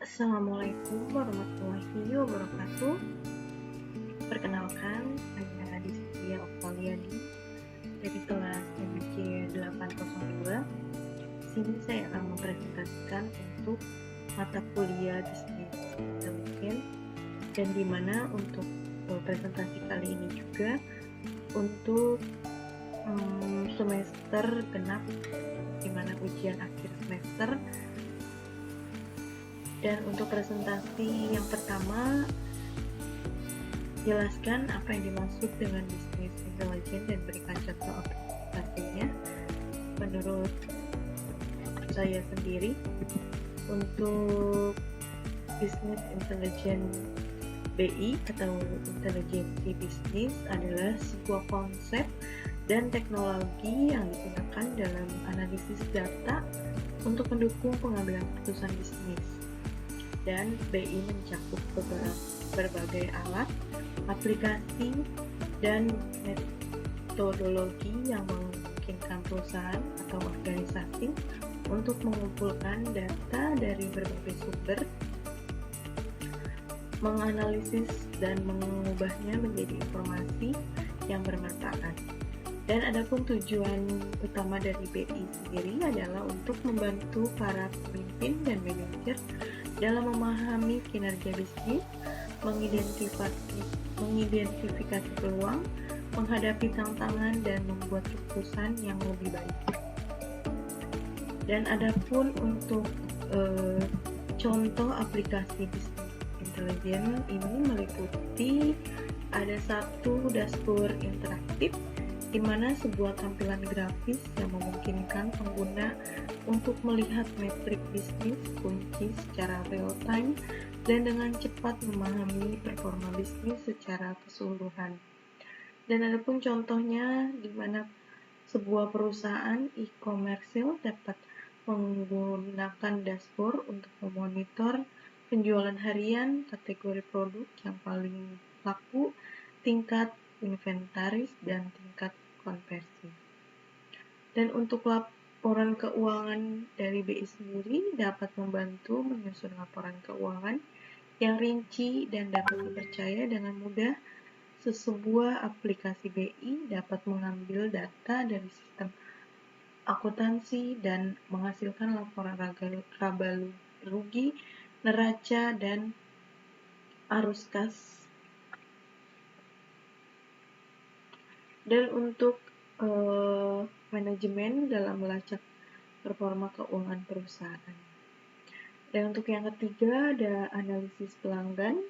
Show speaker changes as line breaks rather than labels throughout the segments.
Assalamualaikum warahmatullahi wabarakatuh. Perkenalkan, saya Distia Oktaliadi dari kelas MJ 802. Di sini saya akan mempresentasikan untuk mata kuliah Bisnis Intelligence, dan di mana untuk presentasi kali ini juga untuk semester genap, di mana ujian akhir semester. Dan untuk presentasi yang pertama, jelaskan apa yang dimaksud dengan bisnis intelligence dan berikan contoh aplikasinya. Menurut saya sendiri, untuk bisnis intelligence BI atau intelijensi bisnis adalah sebuah konsep dan teknologi yang digunakan dalam analisis data untuk mendukung pengambilan keputusan bisnis. Dan BI mencakup berbagai alat, aplikasi, dan metodologi yang memungkinkan perusahaan atau organisasi untuk mengumpulkan data dari berbagai sumber, menganalisis dan mengubahnya menjadi informasi yang bermanfaat. Dan adapun tujuan utama dari BI sendiri adalah untuk membantu para pemimpin dan manajer dalam memahami kinerja bisnis, mengidentifikasi peluang, menghadapi tantangan, dan membuat keputusan yang lebih baik. Dan adapun untuk contoh aplikasi bisnis intelligence ini meliputi ada satu dashboard interaktif, di mana sebuah tampilan grafis yang memungkinkan pengguna untuk melihat metrik bisnis kunci secara real time dan dengan cepat memahami performa bisnis secara keseluruhan. Dan ada pun contohnya di mana sebuah perusahaan e-commerce dapat menggunakan dashboard untuk memonitor penjualan harian, kategori produk yang paling laku, tingkat inventaris, dan tingkat konversi. Dan untuk laporan keuangan dari BI sendiri dapat membantu menyusun laporan keuangan yang rinci dan dapat dipercaya dengan mudah. Sebuah aplikasi BI dapat mengambil data dari sistem akuntansi dan menghasilkan laporan laba rugi, neraca, dan arus kas. Dan untuk manajemen dalam melacak performa keuangan perusahaan. Dan untuk yang ketiga ada analisis pelanggan,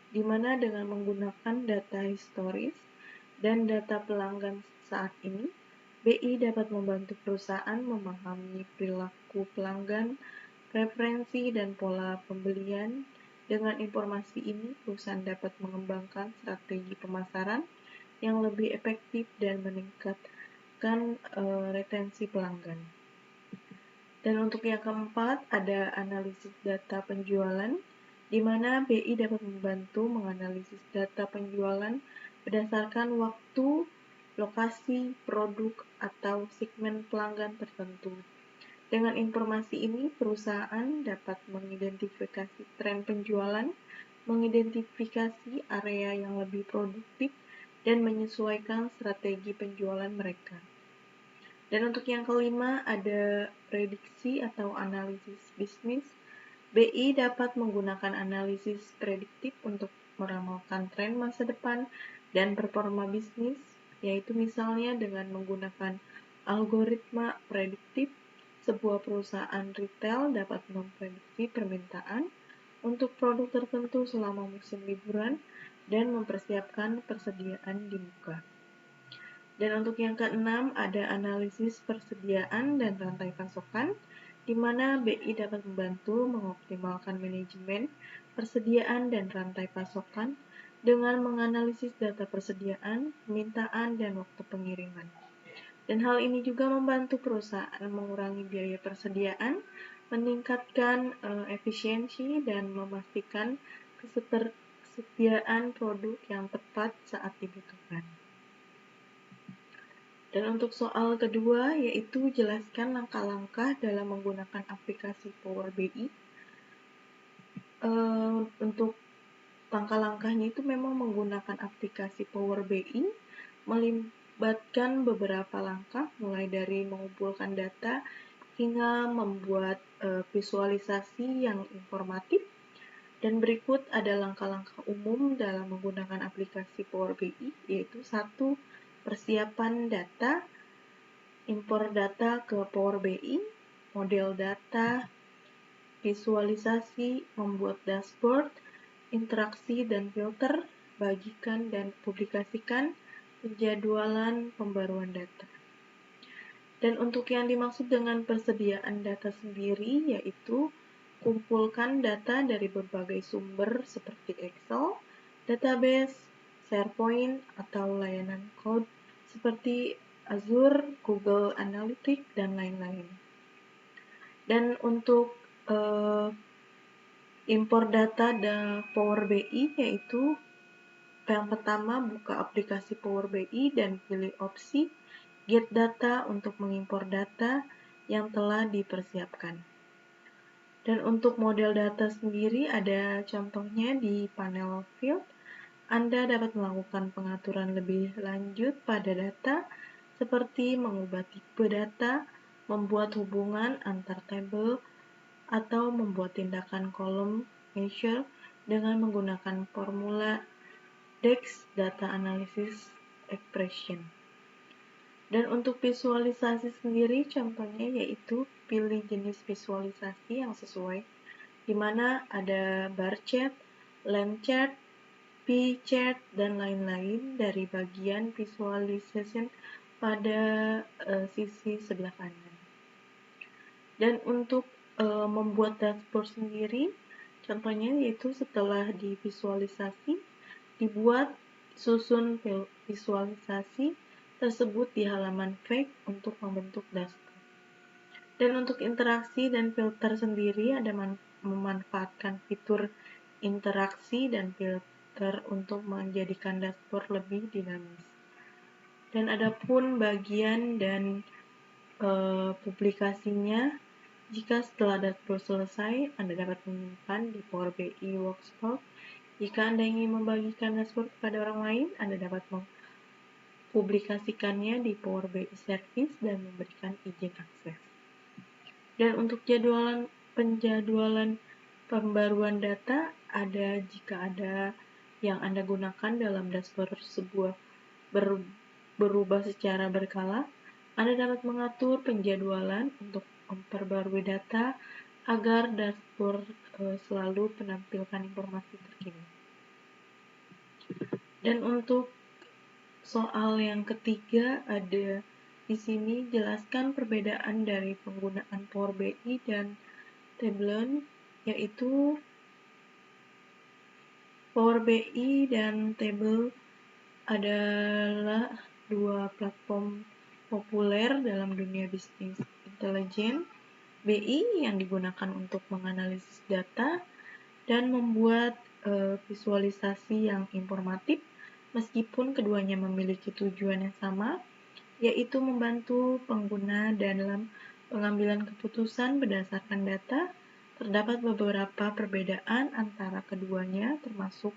di mana dengan menggunakan data historis dan data pelanggan saat ini, BI dapat membantu perusahaan memahami perilaku pelanggan, preferensi, dan pola pembelian. Dengan informasi ini, perusahaan dapat mengembangkan strategi pemasaran yang lebih efektif dan meningkatkan retensi pelanggan. Dan untuk yang keempat, ada analisis data penjualan, di mana BI dapat membantu menganalisis data penjualan berdasarkan waktu, lokasi, produk, atau segmen pelanggan tertentu. Dengan informasi ini, perusahaan dapat mengidentifikasi tren penjualan, mengidentifikasi area yang lebih produktif, dan menyesuaikan strategi penjualan mereka. Dan untuk yang kelima ada prediksi atau analisis bisnis. BI dapat menggunakan analisis prediktif untuk meramalkan tren masa depan dan performa bisnis, yaitu misalnya dengan menggunakan algoritma prediktif. Sebuah perusahaan retail dapat memprediksi permintaan untuk produk tertentu selama musim liburan dan mempersiapkan persediaan di muka. Dan untuk yang keenam ada analisis persediaan dan rantai pasokan, di mana BI dapat membantu mengoptimalkan manajemen persediaan dan rantai pasokan dengan menganalisis data persediaan, permintaan, dan waktu pengiriman. Dan hal ini juga membantu perusahaan mengurangi biaya persediaan, meningkatkan efisiensi, dan memastikan ketersediaan produk yang tepat saat dibutuhkan. Dan untuk soal kedua, yaitu jelaskan langkah-langkah dalam menggunakan aplikasi Power BI. Untuk langkah-langkahnya itu memang menggunakan aplikasi Power BI, melibatkan beberapa langkah, mulai dari mengumpulkan data hingga membuat visualisasi yang informatif. Dan berikut ada langkah-langkah umum dalam menggunakan aplikasi Power BI, yaitu 1. Persiapan data, impor data ke Power BI, model data, visualisasi, membuat dashboard, interaksi dan filter, bagikan dan publikasikan, penjadwalan pembaruan data. Dan untuk yang dimaksud dengan persediaan data sendiri, yaitu kumpulkan data dari berbagai sumber seperti Excel, database, SharePoint, atau layanan cloud seperti Azure, Google Analytics, dan lain-lain. Dan untuk impor data dan Power BI, yaitu yang pertama buka aplikasi Power BI dan pilih opsi Get Data untuk mengimpor data yang telah dipersiapkan. Dan untuk model data sendiri ada contohnya di panel Field. Anda dapat melakukan pengaturan lebih lanjut pada data seperti mengubah tipe data, membuat hubungan antar tabel, atau membuat tindakan kolom measure dengan menggunakan formula DAX Data Analysis Expression. Dan untuk visualisasi sendiri contohnya yaitu pilih jenis visualisasi yang sesuai, di mana ada bar chart, line chart, pie chart, dan lain-lain dari bagian visualization pada sisi sebelah kanan. Dan untuk membuat dashboard sendiri, contohnya yaitu setelah divisualisasi, dibuat susun visualisasi tersebut di halaman Fake untuk membentuk dashboard. Dan untuk interaksi dan filter sendiri ada memanfaatkan fitur interaksi dan filter untuk menjadikan dashboard lebih dinamis. Dan adapun bagian dan publikasinya, jika setelah dashboard selesai, Anda dapat menyimpan di Power BI Workshop. Jika Anda ingin membagikan dashboard kepada orang lain, Anda dapat publikasikannya di Power BI Service dan memberikan izin akses. Dan untuk penjadwalan pembaruan data, jika ada yang Anda gunakan dalam dashboard tersebut berubah secara berkala, Anda dapat mengatur penjadwalan untuk memperbarui data agar dashboard selalu menampilkan informasi terkini. Dan untuk soal yang ketiga ada di sini, jelaskan perbedaan dari penggunaan Power BI dan Tableau, yaitu Power BI dan Tableau adalah dua platform populer dalam dunia bisnis intelijen. BI yang digunakan untuk menganalisis data dan membuat visualisasi yang informatif, meskipun keduanya memiliki tujuan yang sama, yaitu membantu pengguna dalam pengambilan keputusan berdasarkan data. Terdapat beberapa perbedaan antara keduanya, termasuk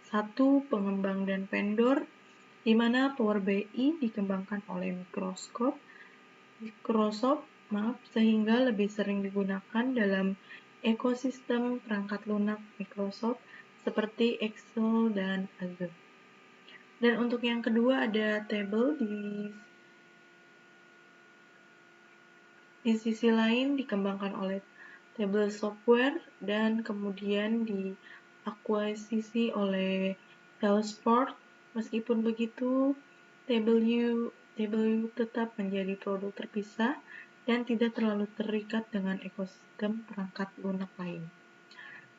1. Pengembang dan vendor, di mana Power BI dikembangkan oleh Microsoft sehingga lebih sering digunakan dalam ekosistem perangkat lunak Microsoft seperti Excel dan Azure. Dan untuk yang kedua ada Tableau, di sisi lain dikembangkan oleh Tableau Software dan kemudian diakuisisi oleh Salesforce. Meskipun begitu, Tableau tetap menjadi produk terpisah dan tidak terlalu terikat dengan ekosistem perangkat lunak lain.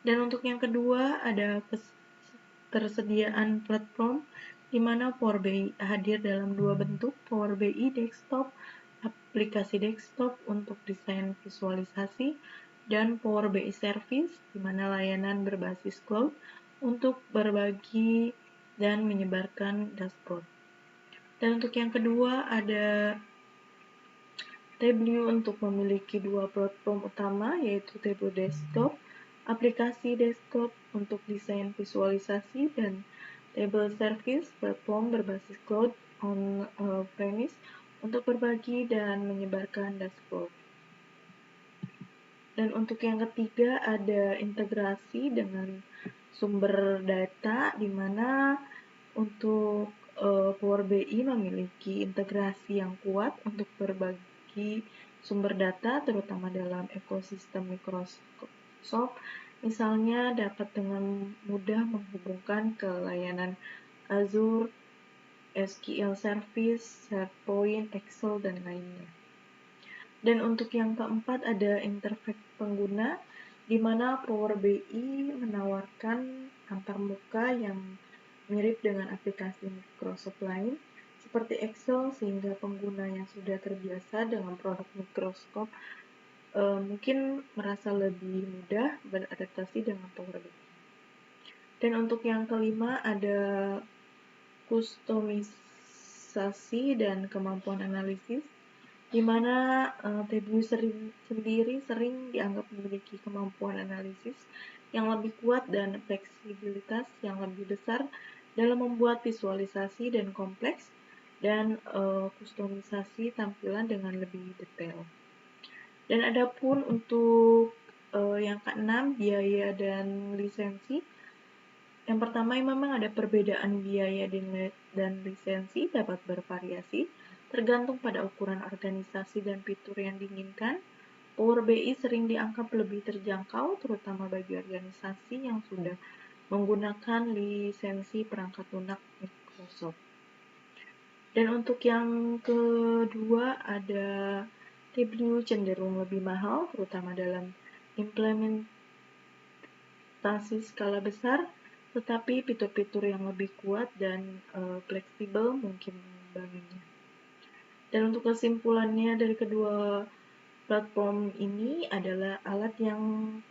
Dan untuk yang kedua ada ketersediaan platform, di mana Power BI hadir dalam dua bentuk, Power BI Desktop, aplikasi desktop untuk desain visualisasi, dan Power BI Service, di mana layanan berbasis cloud untuk berbagi dan menyebarkan dashboard. Dan untuk yang kedua ada Tableau untuk memiliki dua platform utama, yaitu Tableau Desktop aplikasi desktop untuk desain visualisasi, dan table service platform berbasis cloud on-premise untuk berbagi dan menyebarkan dashboard. Dan untuk yang ketiga ada integrasi dengan sumber data, di mana untuk Power BI memiliki integrasi yang kuat untuk berbagi sumber data, terutama dalam ekosistem Microsoft. Misalnya dapat dengan mudah menghubungkan ke layanan Azure, SQL Service, SharePoint, Excel, dan lainnya. Dan untuk yang keempat ada interface pengguna, di mana Power BI menawarkan antarmuka yang mirip dengan aplikasi Microsoft lain, seperti Excel, sehingga pengguna yang sudah terbiasa dengan produk Microsoft mungkin merasa lebih mudah beradaptasi dengan Power BI. Dan untuk yang kelima ada kustomisasi dan kemampuan analisis, di mana Tableau sendiri sering dianggap memiliki kemampuan analisis yang lebih kuat dan fleksibilitas yang lebih besar dalam membuat visualisasi dan kompleks dan kustomisasi tampilan dengan lebih detail. Dan adapun untuk yang keenam, biaya dan lisensi. Yang pertama, memang ada perbedaan biaya dan lisensi dapat bervariasi tergantung pada ukuran organisasi dan fitur yang diinginkan. Power BI sering dianggap lebih terjangkau, terutama bagi organisasi yang sudah menggunakan lisensi perangkat lunak Microsoft. Dan untuk yang kedua ada Tableau cenderung lebih mahal, terutama dalam implementasi skala besar, tetapi fitur-fitur yang lebih kuat dan fleksibel mungkin mengimbanginya. Dan untuk kesimpulannya dari kedua platform ini adalah alat yang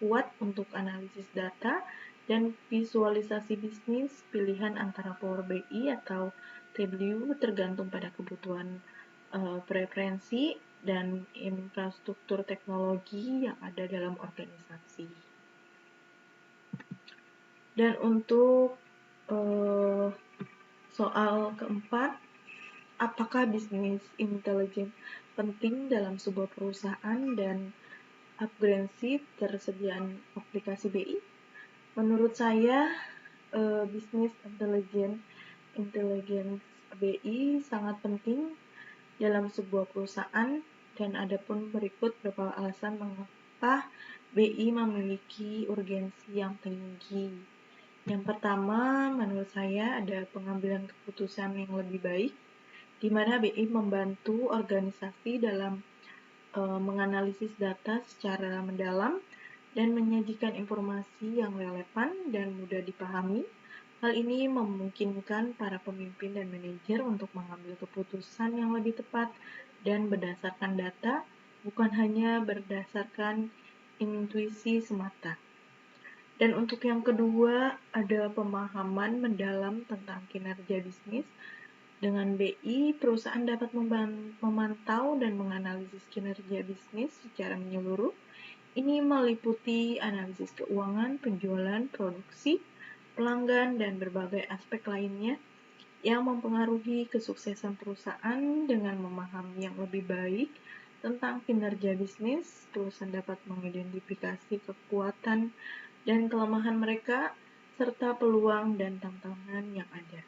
kuat untuk analisis data dan visualisasi bisnis. Pilihan antara Power BI atau Tableau tergantung pada kebutuhan preferensi dan infrastruktur teknologi yang ada dalam organisasi. Dan untuk soal keempat, apakah bisnis intelijen penting dalam sebuah perusahaan dan upgrade tersediaan aplikasi BI? Menurut saya, bisnis intelligence BI sangat penting dalam sebuah perusahaan, dan adapun berikut beberapa alasan mengapa BI memiliki urgensi yang tinggi. Yang pertama, menurut saya ada pengambilan keputusan yang lebih baik, di mana BI membantu organisasi dalam menganalisis data secara mendalam dan menyajikan informasi yang relevan dan mudah dipahami. Hal ini memungkinkan para pemimpin dan manajer untuk mengambil keputusan yang lebih tepat dan berdasarkan data, bukan hanya berdasarkan intuisi semata. Dan untuk yang kedua, ada pemahaman mendalam tentang kinerja bisnis. Dengan BI, perusahaan dapat memantau dan menganalisis kinerja bisnis secara menyeluruh. Ini meliputi analisis keuangan, penjualan, produksi, pelanggan, dan berbagai aspek lainnya yang mempengaruhi kesuksesan perusahaan. Dengan memahami yang lebih baik tentang kinerja bisnis, perusahaan dapat mengidentifikasi kekuatan dan kelemahan mereka, serta peluang dan tantangan yang ada.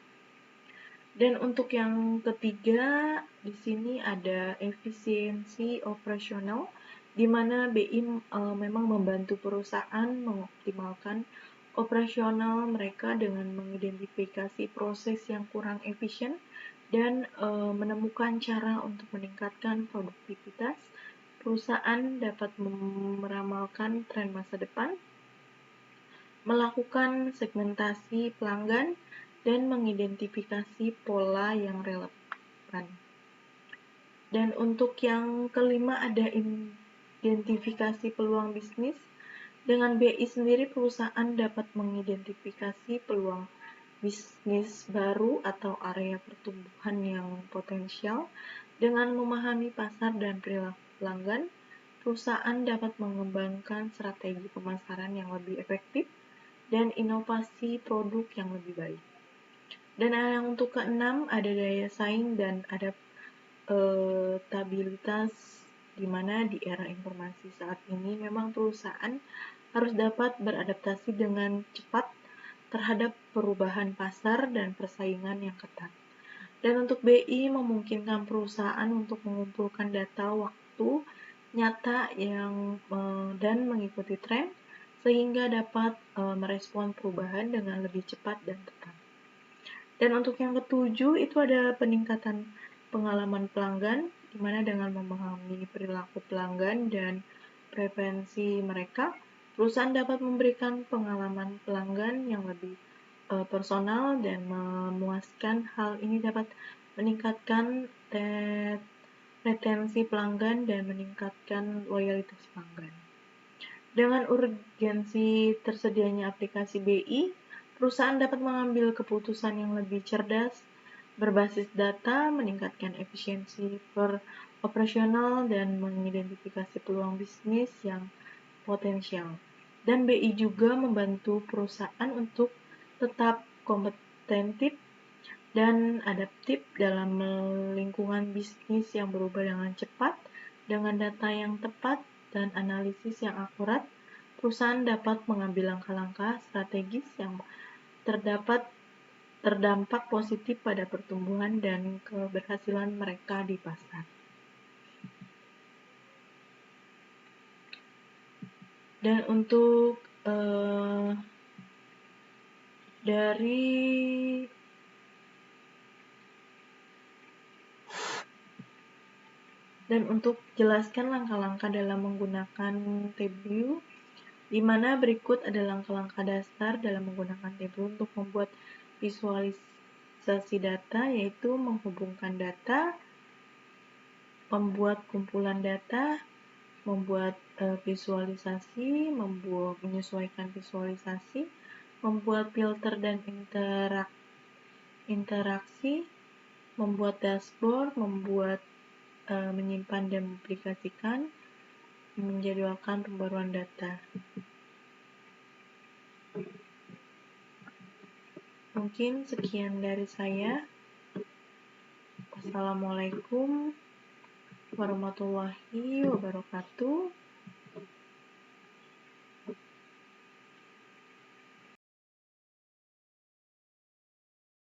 Dan untuk yang ketiga, di sini ada efisiensi operasional, di mana BI memang membantu perusahaan mengoptimalkan operasional mereka dengan mengidentifikasi proses yang kurang efisien dan menemukan cara untuk meningkatkan produktivitas. Perusahaan dapat meramalkan tren masa depan, melakukan segmentasi pelanggan, dan mengidentifikasi pola yang relevan. Dan untuk yang kelima ada identifikasi peluang bisnis. Dengan BI sendiri, perusahaan dapat mengidentifikasi peluang bisnis baru atau area pertumbuhan yang potensial dengan memahami pasar dan perilaku pelanggan. perusahaan dapat mengembangkan strategi pemasaran yang lebih efektif dan inovasi produk yang lebih baik. Dan yang untuk keenam ada daya saing dan adaptabilitas, di mana di era informasi saat ini memang perusahaan harus dapat beradaptasi dengan cepat terhadap perubahan pasar dan persaingan yang ketat. Dan untuk BI memungkinkan perusahaan untuk mengumpulkan data waktu nyata dan mengikuti tren sehingga dapat merespon perubahan dengan lebih cepat dan tepat. Dan untuk yang ketujuh itu ada peningkatan pengalaman pelanggan, di mana dengan memahami perilaku pelanggan dan preferensi mereka, perusahaan dapat memberikan pengalaman pelanggan yang lebih personal dan memuaskan. Hal ini dapat meningkatkan retensi pelanggan dan meningkatkan loyalitas pelanggan. Dengan urgensi tersedianya aplikasi BI, perusahaan dapat mengambil keputusan yang lebih cerdas, berbasis data, meningkatkan efisiensi operasional, dan mengidentifikasi peluang bisnis yang potensial. Dan BI juga membantu perusahaan untuk tetap kompetitif dan adaptif dalam lingkungan bisnis yang berubah dengan cepat. Dengan data yang tepat dan analisis yang akurat, perusahaan dapat mengambil langkah-langkah strategis yang terdampak positif pada pertumbuhan dan keberhasilan mereka di pasar. Dan untuk jelaskan langkah-langkah dalam menggunakan Tableau, di mana berikut ada langkah-langkah dasar dalam menggunakan Tableau untuk membuat visualisasi data, yaitu menghubungkan data, membuat kumpulan data, membuat visualisasi, menyesuaikan visualisasi, membuat filter dan interaksi, membuat dashboard, menyimpan dan mengaplikasikan, menjadwalkan pembaruan data. Mungkin sekian dari saya. Wassalamualaikum warahmatullahi wabarakatuh.